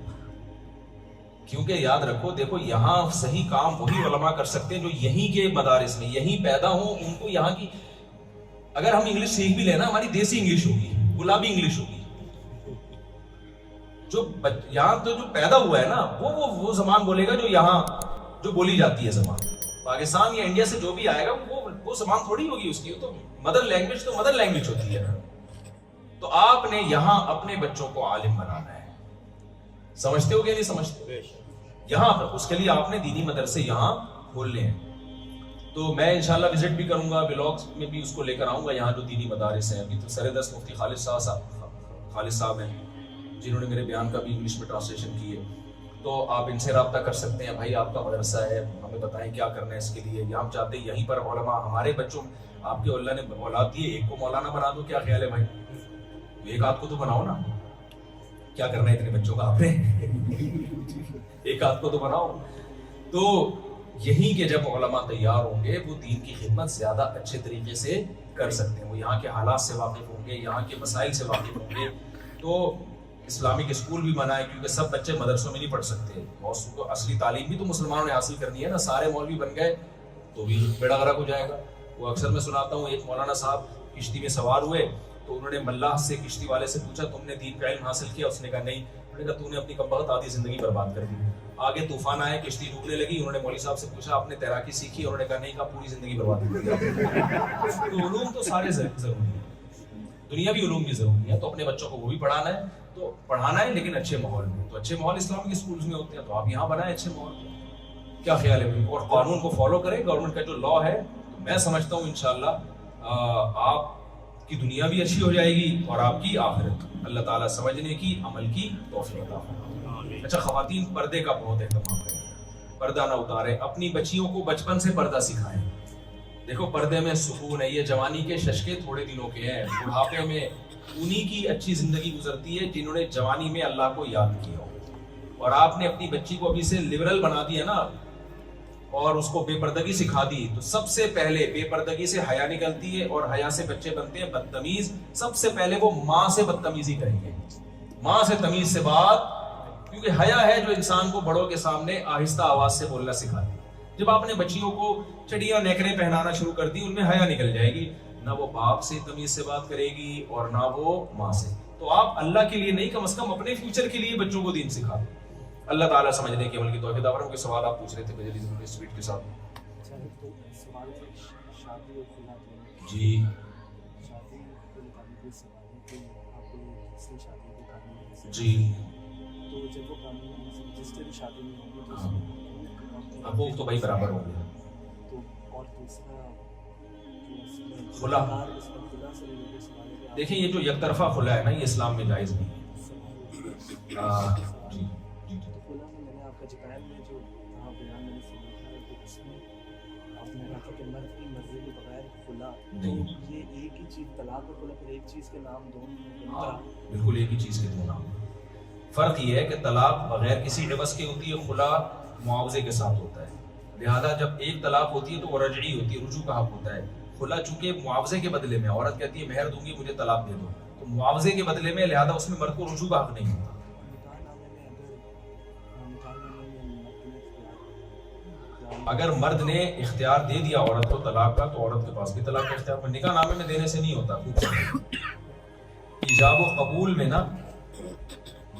کیونکہ یاد رکھو، دیکھو یہاں صحیح کام وہی علماء کر سکتے ہیں جو یہیں کے مدارس میں یہیں پیدا ہوں. ان کو یہاں کی، اگر ہم انگلش سیکھ بھی لینا، ہماری دیسی انگلش ہوگی، گلابی انگلش ہوگی. جو یہاں تو جو پیدا ہوا ہے نا، وہ زبان بولے گا جو یہاں جو بولی جاتی ہے زبان. پاکستان یا انڈیا سے جو بھی آئے گا وہ زبان تھوڑی ہوگی اس کی. تو مدر لینگویج تو مدر لینگویج ہوتی ہے. تو آپ نے یہاں اپنے بچوں کو عالم بنانا ہے. سمجھتے ہو کہ نہیں سمجھتے؟ یہاں پر اس کے لیے آپ نے دینی مدرسے یہاں کھولنے ہیں. تو میں انشاءاللہ وزٹ بھی کروں گا، ولاگز میں بھی اس کو لے کر آؤں گا. یہاں جو دینی مدارس ہیں، ابھی تو سردست مفتی خالد صاحب ہیں جنہوں نے میرے بیان کا بھی انگلش میں ٹرانسلیشن کی ہے. تو آپ ان سے رابطہ کر سکتے ہیں، بھائی آپ کا مدرسہ ہے، ہمیں بتائیں کیا کرنا ہے اس کے لیے. یا ہم چاہتے ہیں یہیں پر علماء ہمارے بچوں، آپ کے اللہ نے اولاد دی ہے، ایک کو مولانا بنا دو، کیا خیال ہے بھائی؟ ایک آدھ کو تو بناؤ نا. کیا کرنا ہے اتنے بچوں کا آپ نے ایک آدھ کو تو بناؤ. تو یہی کہ جب علماء تیار ہوں گے وہ دین کی خدمت زیادہ اچھے طریقے سے کر سکتے ہیں. وہ یہاں کے حالات سے واقف ہوں گے, یہاں کے مسائل سے واقف ہوں گے. تو اسلامک اسکول بھی منع ہے کیونکہ سب بچے مدرسوں میں نہیں پڑھ سکتے. بہت کو اصلی تعلیم بھی تو مسلمانوں نے حاصل کرنی ہے نا. سارے مولوی بن گئے تو بھی بیڑا غرق ہو جائے گا. وہ اکثر میں سناتا ہوں, ایک مولانا صاحب کشتی میں سوار ہوئے تو انہوں نے ملاح سے, کشتی والے سے پوچھا تم نے دین کا علم حاصل کیا؟ اس نے کہا نہیں. انہوں نے کہا تو نے اپنی کمبخت آدھی زندگی برباد کر دی. آگے طوفان آئے, کشتی ڈوبنے لگی. انہوں نے مولوی صاحب سے پوچھا آپ نے تیراکی سیکھی؟ انہوں نے کہا نہیں. کہا پوری زندگی برباد کر دی. تو علوم تو سارے ضروری ہیں, دنیاوی علوم بھی ضروری ہے. تو اپنے بچوں کو وہ بھی پڑھانا ہے تو پڑھانا ہے, لیکن اچھے ماحول میں. تو اچھے ماحول اسلامک اسکولز میں ہوتے ہیں, تو آپ یہاں بنائیں اچھے ماحول میں. کیا خیال ہے بھائی؟ اور قانون کو فالو کریں. گورنمنٹ کا جو لا ہے میں سمجھتا ہوں انشاءاللہ آپ کی دنیا بھی اچھی ہو جائے گی اور آپ کی آخرت. اللہ تعالیٰ سمجھنے کی, عمل کی توفیق عطا فرمائے. اچھا, خواتین پردے کا بہت اہتمام کریں, پردہ نہ اتاریں. اپنی بچیوں کو بچپن سے پردہ سکھائیں. دیکھو پردے میں سکون ہے. یہ جوانی کے ششکے تھوڑے دنوں کے ہیں, بڑھاپے میں انہی کی اچھی زندگی گزرتی ہے جنہوں نے جوانی میں اللہ کو یاد کیا ہو. اور آپ نے اپنی بچی کو ابھی سے لبرل بنا دیا نا, اور اس کو بے پردگی سکھا دی, تو سب سے پہلے بے پردگی سے حیا نکلتی ہے, اور حیا سے بچے بنتے ہیں بدتمیز. سب سے پہلے وہ ماں سے بدتمیزی کریں گے, ماں سے تمیز سے بات, کیونکہ حیا ہے جو انسان کو بڑوں کے سامنے آہستہ آواز سے بولنا سکھاتی ہے. جب آپ نے بچیوں کو چڑیاں نیکریں پہنانا شروع کر دی, ان میں حیا نکل جائے گی. نہ وہ باپ سے تمیز سے بات کرے گی اور نہ وہ ماں سے. تو آپ اللہ کے لیے نہیں, کم از کم اپنے فیوچر کے لیے بچوں کو دین سکھا. اللہ تعالیٰ سمجھنے کے عمل کی توفیق عطا فرمائے. کے سوال آپ پوچھ رہے تھے جلدی سے اسپیڈ کے ساتھ. جی جی, ابو تو بھائی برابر ہو گیا. خلا, دیکھیں یہ جو یک طرفہ خلا ہے نا, یہ اسلام میں جائز نہیں. جی بالکل ایک ہی چیز کے دو نام. فرق یہ ہے کہ طلاق بغیر کسی عوض کے ہوتی ہے, خلا معاوضے کے ساتھ ہوتا ہے. لہذا جب ایک طلاق ہوتی ہے تو وہ رجعی ہوتی ہے, رجوع کا حق ہوتا ہے. خلا چونکہ معاوضے کے بدلے میں, عورت کہتی ہے مہر دوں گی مجھے طلاق دے دو, تو معاوضے کے بدلے میں, لہذا اس میں مرد کو رجوع کا حق نہیں ہوتا. اگر مرد نے اختیار دے دیا عورت کو طلاق کا, تو عورت کے پاس بھی طلاق کا اختیار, پر نکاح نامے میں دینے سے نہیں ہوتا. ایجاب و قبول میں نا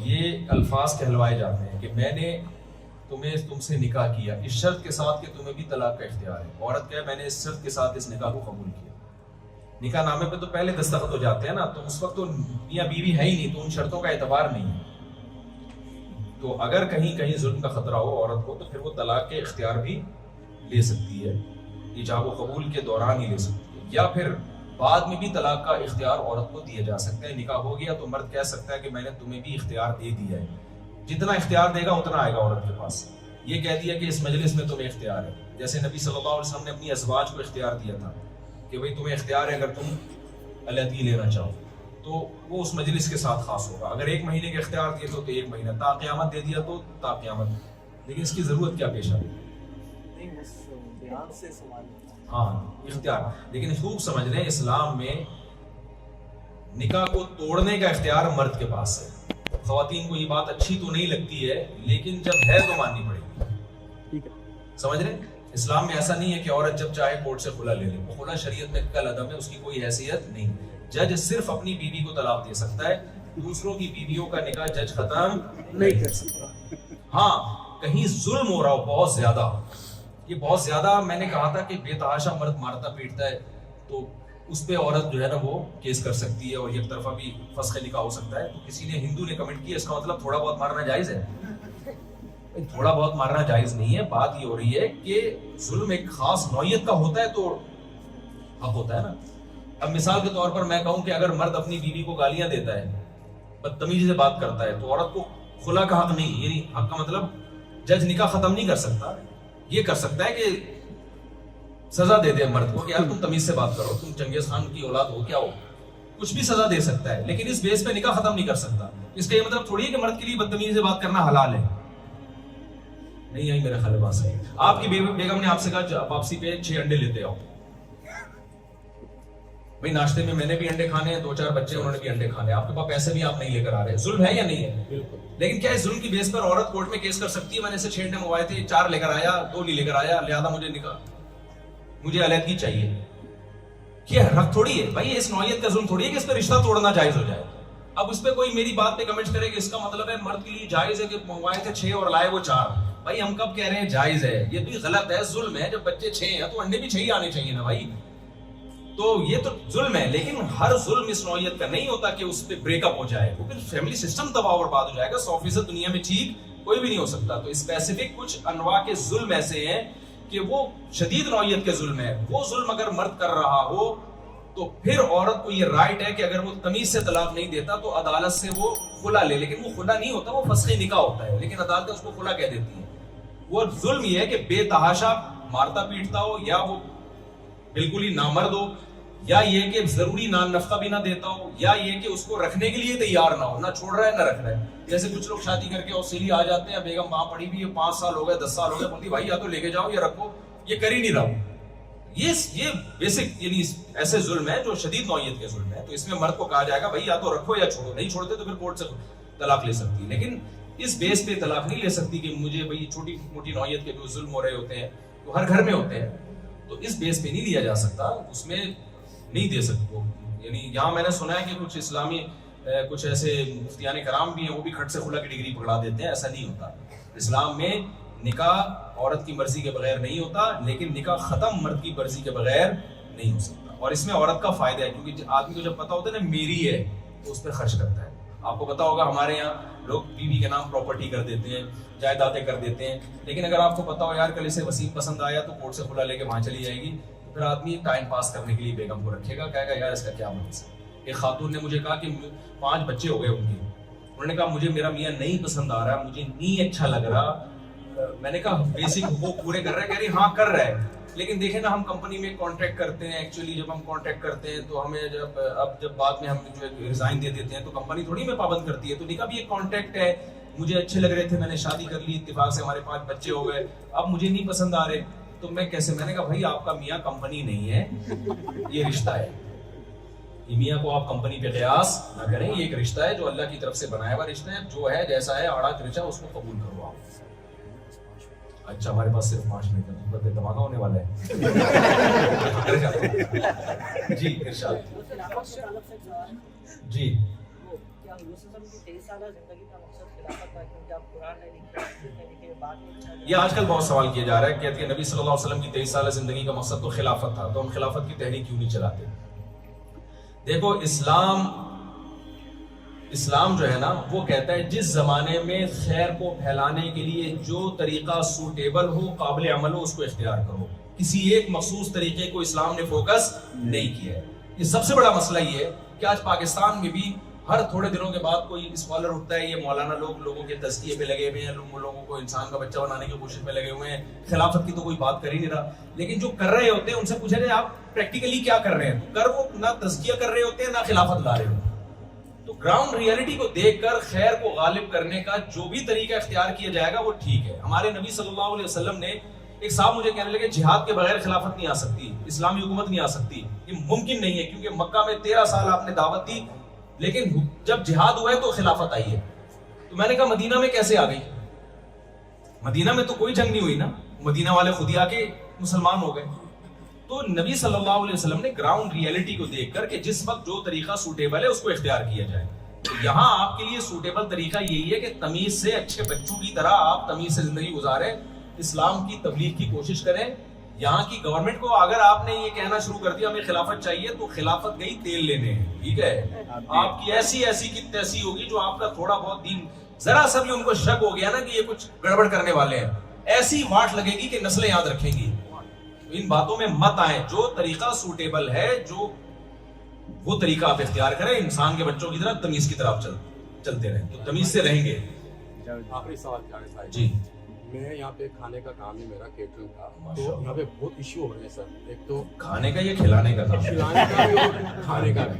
یہ الفاظ کہلوائے جاتے ہیں کہ میں نے تم سے نکاح کیا اس شرط کے ساتھ کہ تمہیں بھی طلاق کا اختیار ہے. عورت کہے میں نے اس شرط کے ساتھ اس نکاح کو قبول کیا. نکاح نامے پہ تو پہلے دستخط ہو جاتے ہیں نا, تو اس وقت تو میاں بیوی ہے ہی نہیں, تو ان شرطوں کا اعتبار نہیں ہے. تو اگر کہیں ظلم کا خطرہ ہو عورت کو, تو پھر وہ طلاق کے اختیار بھی لے سکتی ہے, ایجاب و قبول کے دوران ہی لے سکتی ہے, یا پھر بعد میں بھی طلاق کا اختیار عورت کو دیا جا سکتا ہے. نکاح ہو گیا تو مرد کہہ سکتا ہے کہ میں نے تمہیں بھی اختیار دے دیا ہے. جتنا اختیار دے گا اتنا آئے گا عورت کے پاس. یہ کہہ دیا کہ اس مجلس میں تمہیں اختیار ہے, جیسے نبی صلی اللہ علیہ وسلم نے اپنی ازواج کو اختیار دیا تھا کہ بھئی تمہیں اختیار ہے اگر تم علیحدگی لینا چاہو, تو وہ اس مجلس کے ساتھ خاص ہوگا. اگر 1 مہینے کے اختیار دیے تو 1 مہینہ, تا قیامت دے دیا تو تا قیامت. لیکن اس کی ضرورت کیا پیش آئی؟ ہاں اختیار. لیکن خوب سمجھ لیں اسلام میں نکاح کو توڑنے کا اختیار مرد کے پاس ہے. خواتین کو یہ بات اچھی تو نہیں لگتی ہے, لیکن جب ہے تو ماننی پڑے گی. سمجھ رہے ہیں اسلام میں ایسا نہیں ہے کہ عورت جب چاہے کورٹ سے خلا لے لے. خلا شریعت میں کل عدم ہے, اس کی کوئی حیثیت نہیں. جج صرف اپنی بیوی کو طلاق دے سکتا ہے, دوسروں کی بیویوں کا نکاح جج ختم نہیں کر سکتا. ہاں کہیں ظلم ہو رہا ہو بہت زیادہ, یہ بہت زیادہ میں نے کہا تھا کہ بے تحاشا مرد مارتا پیٹتا ہے, تو اس پہ عورت جو ہے نا وہ کیس کر سکتی ہے, اور یک طرفہ بھی فسخ نکاح ہو سکتا ہے. تو کسی نے ہندو نے کمنٹ کیا اس کا مطلب تھوڑا بہت مارنا جائز ہے. تھوڑا بہت مارنا جائز نہیں ہے. بات یہ ہو رہی ہے کہ ظلم ایک خاص نوعیت کا ہوتا ہے تو حق ہوتا ہے نا. اب مثال کے طور پر میں کہوں کہ اگر مرد اپنی بیوی کو گالیاں دیتا ہے, بدتمیزی سے بات کرتا ہے, تو عورت کو خلا کا حق نہیں. یعنی حق کا مطلب جج نکاح ختم نہیں کر سکتا, یہ کر سکتا ہے کہ سزا دے دے مرد کو کہ یار تم تمیز سے بات کرو, تم چنگیز خان کی اولاد ہو کیا ہو, کچھ بھی سزا دے سکتا ہے, لیکن اس بیس پہ نکاح ختم نہیں کر سکتا. اس کا یہ مطلب تھوڑی ہے کہ مرد کے لیے بدتمیزی سے بات کرنا حلال ہے. نہیں آئی میرا خیال بات صحیح. آپ کی بیگم نے آپ سے کہا واپسی پہ 6 انڈے لیتے آؤ. بھائی ناشتے میں میں نے بھی انڈے کھانے ہیں, 2-4 بچے انہوں نے بھی انڈے کھانے, آپ کے پاس پیسے بھی آپ نہیں لے کر آ رہے. ظلم ہے یا نہیں ہے؟ بالکل. لیکن کیا اس ظلم کی بیس پر عورت کورٹ میں کیس کر سکتی ہے؟ میں نے اسے 6 انڈے منگوائے تھے, 4 لے کر آیا, 2 نہیں لے کر آیا, لہذا مجھے علیحدگی چاہیے. کیا حق تھوڑی ہے بھائی, اس نوعیت کا ظلم تھوڑی ہے کہ اس پہ رشتہ توڑنا جائز ہو جائے. اب اس پہ کوئی میری بات پہ کمنٹ کرے کہ اس کا مطلب ہے مرد کے لیے جائز ہے کہ منگوائے تھے 6 اور لائے وہ 4. بھائی ہم کب کہہ رہے ہیں جائز ہے؟ یہ بھی غلط ہے, ظلم ہے. جب بچے 6 ہیں تو انڈے بھی 6 ہی آنے چاہیے نا بھائی. تو یہ تو ظلم ہے, لیکن ہر ظلم اس نوعیت کا نہیں ہوتا کہ اس پہ بریک اپ ہو جائے. وہ پھر فیملی سسٹم تباہ اور برباد ہو جائے گا. 100% دنیا میں ٹھیک کوئی بھی نہیں ہو سکتا. تو اسپیسیفک کچھ انواع کے ظلم ایسے ہیں کہ وہ شدید نوعیت کے ظلم ہے. وہ ظلم اگر مرد کر رہا ہو تو پھر عورت کو یہ رائٹ ہے کہ اگر وہ تمیز سے طلاق نہیں دیتا تو عدالت سے وہ خلا لے. لیکن وہ خلا نہیں ہوتا, وہ فسخ نکاح ہوتا ہے, لیکن عدالتیں اس کو خلا کہہ دیتی ہیں. وہ ظلم یہ ہے کہ بے تحاشا مارتا پیٹتا ہو, یا وہ بالکل ہی نامرد ہو, یا یہ کہ ضروری نان نفقہ بھی نہ دیتا ہو, یا یہ کہ اس کو رکھنے کے لیے تیار نہ ہو, نہ چھوڑ رہا ہے نہ رکھ رہا ہے. جیسے کچھ لوگ شادی کر کے آسٹریلیا آ جاتے ہیں, بیگم وہاں پڑی بھی ہے, 5 سال ہو گئے, 10 سال ہو گئے, بولتی بھائی یا تو لے کے جاؤ یا رکھو, یہ کر ہی نہیں رہا. یہ بیسک یعنی ایسے ظلم ہے جو شدید نوعیت کے ظلم ہے. تو اس میں مرد کو کہا جائے گا بھائی یا تو رکھو یا چھوڑو. نہیں چھوڑتے تو پھر کورٹ سے طلاق لے سکتی ہے, لیکن اس بیس پہ طلاق نہیں لے سکتی کہ مجھے بھائی چھوٹی موٹی نوعیت کے جو ظلم ہو رہے ہوتے ہیں تو ہر گھر میں ہوتے ہیں, تو اس بیس پہ نہیں لیا جا سکتا, اس میں نہیں دے سکتے. یعنی یہاں میں نے سنا ہے کہ کچھ اسلامی کچھ ایسے مفتیان کرام بھی ہیں, وہ بھی کھٹ سے خلا کی ڈگری پکڑا دیتے ہیں. ایسا نہیں ہوتا. اسلام میں نکاح عورت کی مرضی کے بغیر نہیں ہوتا, لیکن نکاح ختم مرد کی مرضی کے بغیر نہیں ہو سکتا. اور اس میں عورت کا فائدہ ہے, کیونکہ آدمی کو جب پتا ہوتا ہے نا میری ہے تو اس پہ خرچ کرتا ہے. آپ کو پتا ہوگا ہمارے یہاں لوگ بیوی کے نام پراپرٹی کر دیتے ہیں, جائیدادیں کر دیتے ہیں, لیکن اگر آپ کو پتا ہو یار کل اسے وسیم پسند آیا تو کورٹ سے کھلا لے کے وہاں چلی جائے گی, تو پھر آدمی ٹائم پاس کرنے کے لیے بیگم کو رکھے گا, کہے گا یار اس کا کیا مقصد ہے. ایک خاتون نے مجھے کہا کہ 5 بچے ہو گئے ان کے, انہوں نے کہا مجھے میرا میاں نہیں پسند آ رہا, مجھے نہیں اچھا لگ رہا. میں نے کہا بیسک حقوق پورے کر رہا ہے؟ کہہ رہی ہاں کر رہا ہے, لیکن دیکھیں نا ہم کمپنی میں کانٹریکٹ کرتے ہیں. ایکچولی جب ہم کانٹریکٹ کرتے ہیں تو ہمیں جب بعد میں ہم جو ریزائن دے دیتے ہیں تو کمپنی تھوڑی میں پابند کرتی ہے. تو نکاح بھی ایک کانٹریکٹ ہے. مجھے اچھے لگ رہے تھے, میں نے شادی کر لی, اتفاق سے ہمارے 5 بچے ہو گئے, اب مجھے نہیں پسند آ رہے تو میں کیسے. میں نے کہا بھائی آپ کا میاں کمپنی نہیں ہے, یہ رشتہ ہے. یہ میاں کو آپ کمپنی پہ قیاس نہ کریں, یہ ایک رشتہ ہے جو اللہ کی طرف سے بنایا ہوا رشتہ ہے. جو ہے جیسا ہے آڑا ترچا اس کو قبول کرو آپ. اچھا ہمارے پاس صرف 5 منٹ ہے, دھماکہ ہونے والا ہے. جی ارشاد. جی یہ آج کل بہت سوال کیا جا رہا ہے, کہتے ہیں نبی صلی اللہ علیہ وسلم کی 23 سالہ زندگی کا مقصد تو خلافت تھا, تو ہم خلافت کی تحریک کیوں نہیں چلاتے؟ دیکھو اسلام جو ہے نا وہ کہتا ہے جس زمانے میں خیر کو پھیلانے کے لیے جو طریقہ سوٹیبل ہو, قابل عمل ہو, اس کو اختیار کرو. کسی ایک مخصوص طریقے کو اسلام نے فوکس نہیں کیا ہے. یہ سب سے بڑا مسئلہ یہ ہے کہ آج پاکستان میں بھی ہر تھوڑے دنوں کے بعد کوئی اسکالر اٹھتا ہے, یہ مولانا لوگوں کے تزکیے پہ لگے ہوئے ہیں, لوگوں کو انسان کا بچہ بنانے کی کوشش میں لگے ہوئے ہیں, خلافت کی تو کوئی بات کر ہی نہیں رہا. لیکن جو کر رہے ہوتے ہیں ان سے پوچھا جائے آپ پریکٹیکلی کیا کر رہے ہیں, تو کر وہ نہ تزکیہ کر رہے ہوتے ہیں نہ خلافت لا رہے ہوتے ہیں. تو گراؤنڈ ریئلٹی کو دیکھ کر خیر کو غالب کرنے کا جو بھی طریقہ اختیار کیا جائے گا وہ ٹھیک ہے. ہمارے نبی صلی اللہ علیہ وسلم نے, ایک صاحب مجھے کہنے لگے جہاد کے بغیر خلافت نہیں آ سکتی, اسلامی حکومت نہیں آ سکتی. یہ ممکن نہیں ہے کیونکہ مکہ میں 13 سال آپ نے دعوت دی, لیکن جب جہاد ہوا ہے تو خلافت آئی ہے. تو میں نے کہا مدینہ میں کیسے آ گئی؟ مدینہ میں تو کوئی جنگ نہیں ہوئی نا, مدینہ والے خود ہی آ کے مسلمان ہو گئے. تو نبی صلی اللہ علیہ وسلم نے گراؤنڈ ریئلٹی کو دیکھ کر کہ جس وقت جو طریقہ سوٹیبل ہے اس کو اختیار کیا جائے. تو یہاں آپ کے لیے سوٹیبل طریقہ یہی ہے کہ تمیز سے, اچھے بچوں کی طرح آپ تمیز سے زندگی گزاریں, اسلام کی تبلیغ کی کوشش کریں. یہاں کی گورنمنٹ کو اگر آپ نے یہ کہنا شروع کر دیا ہمیں خلافت چاہیے, تو خلافت گئی تیل لینے ہیں, ٹھیک ہے. آپ کی ایسی کی تیسی ہوگی جو آپ کا تھوڑا بہت دین, ذرا سا بھی ان کو شک ہو گیا نا کہ یہ کچھ گڑبڑ کرنے والے ہیں, ایسی واٹ لگے گی کہ نسلیں یاد رکھیں گی. ان باتوں میں مت آئیں. جو طریقہ سوٹیبل ہے, جو وہ طریقہ آپ اختیار کریں, انسان کے بچوں کی طرح تمیز کی طرف چلتے رہیں, تو تمیز سے رہیں گے. آخری سوال جی. میں یہاں پہ کھانے کا کام ہے میرا, کیٹرنگ کا, تو یہاں پہ بہت ایشو ہو رہے ہیں سر. ایک تو کھانے کا یا کھلانے کا؟ کھلانے کا بھی اور کھانے کا بھی.